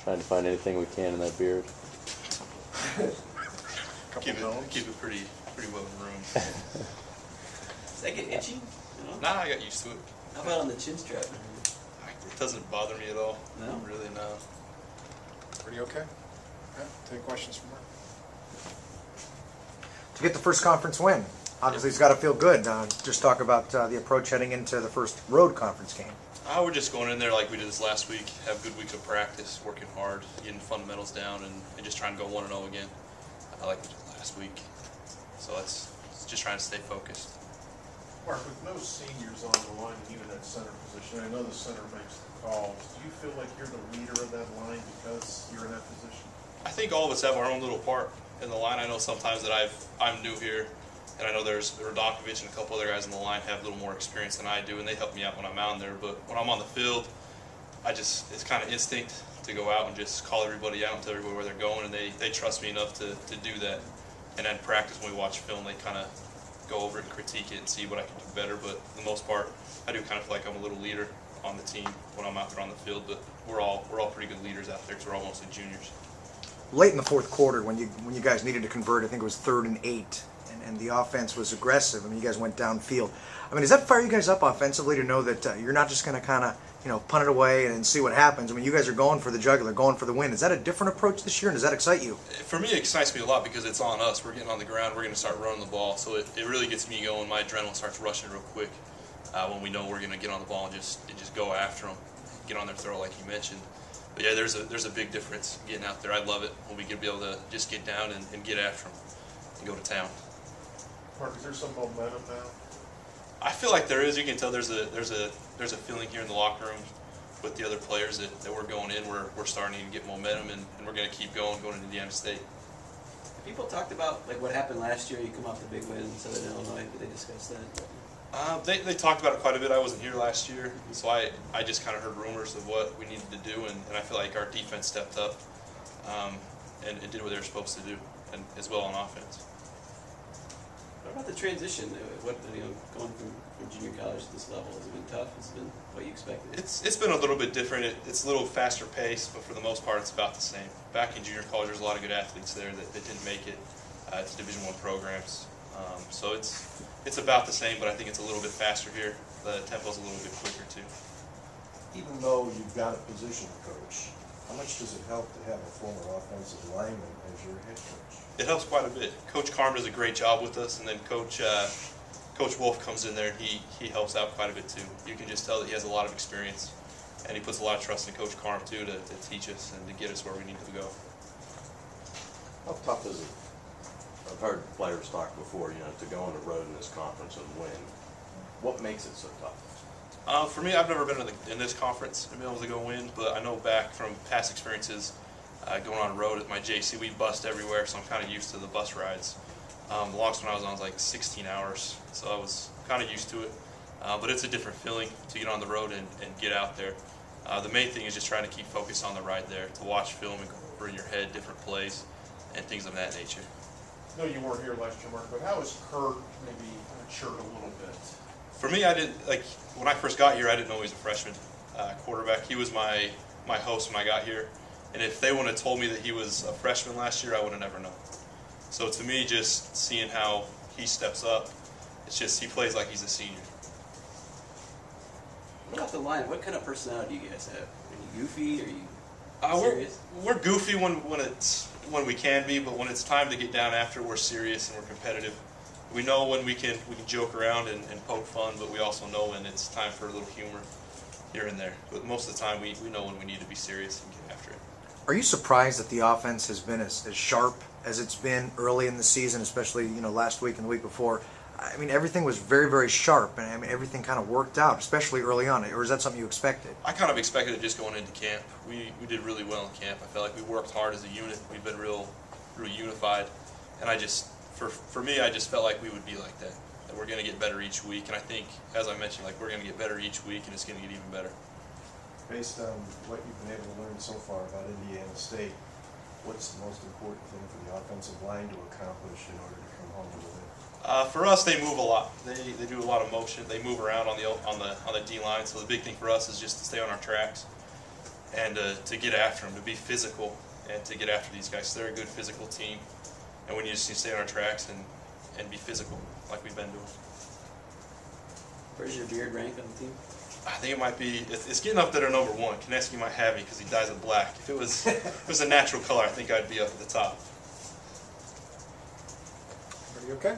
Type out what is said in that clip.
trying to find anything we can in that beard. Keep it pretty well groomed. Does that get itchy? You know? Nah, I got used to it. How about on the chin strap? It doesn't bother me at all. No? Really, no. Pretty okay? Yeah, take questions from Mark. To get the first conference win, obviously it's got to feel good. Just talk about the approach heading into the first road conference game. We're just going in there like we did this last week, have a good week of practice, working hard, getting fundamentals down, and just trying to go 1-0 again, like we did last week. So it's just trying to stay focused. Mark, with no seniors on the line, even at center position, I know the center makes the calls. Do you feel like you're the leader of that line because you're in that position? I think all of us have our own little part in the line. I know sometimes that I'm new here, and I know there's Rodakovich and a couple other guys in the line have a little more experience than I do, and they help me out when I'm out there. But when I'm on the field, it's kind of instinct to go out and just call everybody out and tell everybody where they're going, and they trust me enough to do that. And then practice, when we watch film, they kind of go over it and critique it and see what I can do better. But for the most part, I do kind of feel like I'm a little leader on the team when I'm out there on the field. But we're all pretty good leaders out there because we're all mostly juniors. Late in the fourth quarter, when you guys needed to convert, I think it was 3rd and 8, and the offense was aggressive. I mean, you guys went downfield. I mean, does that fire you guys up offensively to know that you're not just going to kind of punt it away and see what happens? I mean, you guys are going for the jugular, going for the win. Is that a different approach this year, and does that excite you? For me, it excites me a lot because it's on us. We're getting on the ground. We're going to start running the ball. So it really gets me going. My adrenaline starts rushing real quick when we know we're going to get on the ball and just go after them, get on their throw like you mentioned. But yeah, there's a big difference getting out there. I love it when we can be able to just get down and get after them and go to town. Mark, is there some momentum now? I feel like there is. You can tell there's a feeling here in the locker room with the other players that we're going in. We're starting to get momentum, and we're going to keep going into Indiana State. People talked about like what happened last year. You come off the big win in Southern Illinois. Did they discuss that? They talked about it quite a bit. I wasn't here last year, so I just kind of heard rumors of what we needed to do, and I feel like our defense stepped up and did what they were supposed to do, and as well on offense. What about the transition? Going from junior college to this level, has it been tough? Has it been what you expected? It's been a little bit different. It's a little faster pace, but for the most part, it's about the same. Back in junior college, there's a lot of good athletes there that didn't make it to Division I programs. So it's about the same, but I think it's a little bit faster here. The tempo's a little bit quicker too. Even though you've got a position coach, how much does it help to have a former offensive lineman as your head coach? It helps quite a bit. Coach Carm does a great job with us, and then Coach Wolf comes in there and he helps out quite a bit too. You can just tell that he has a lot of experience, and he puts a lot of trust in Coach Carm too to teach us and to get us where we need to go. How tough is it? I've heard players talk before, to go on the road in this conference and win. What makes it so tough? For me, I've never been in this conference and been able to go win, but I know back from past experiences going on the road at my JC, we bust everywhere, so I'm kind of used to the bus rides. The longest one I was on was like 16 hours, so I was kind of used to it. But it's a different feeling to get on the road and get out there. The main thing is just trying to keep focused on the ride there, to watch film and go over in your head different plays and things of that nature. I know you weren't here last year, Mark, but how has Kurt maybe matured a little bit? For me, when I first got here, I didn't know he was a freshman quarterback. He was my host when I got here, and if they wouldn't have told me that he was a freshman last year, I would have never known. So to me, just seeing how he steps up, it's just he plays like he's a senior. What about the line? What kind of personality do you guys have? Are you goofy? Are you serious? We're goofy when we can be, but when it's time to get down after, we're serious and we're competitive. We know when we can joke around and poke fun, but we also know when it's time for a little humor here and there. But most of the time, we know when we need to be serious and get after it. Are you surprised that the offense has been as sharp as it's been early in the season, especially last week and the week before? I mean, everything was very, very sharp, and I mean, everything kind of worked out, especially early on. Or is that something you expected? I kind of expected it just going into camp. We did really well in camp. I felt like we worked hard as a unit. We've been real unified, and for me, I just felt like we would be like that. That we're going to get better each week, and I think, as I mentioned, we're going to get better each week, and it's going to get even better. Based on what you've been able to learn so far about Indiana State, what's the most important thing for the offensive line to accomplish in order to come home with a win? For us, they move a lot. They do a lot of motion. They move around on the D line. So the big thing for us is just to stay on our tracks and to get after them, to be physical, and to get after these guys. They're a good physical team, and we need to stay on our tracks and be physical like we've been doing. Where's your beard rank on the team? I think it might be, it's getting up there to number one. Konecki might have me because he dyes it black. If it was a natural color, I think I'd be up at the top. Pretty okay?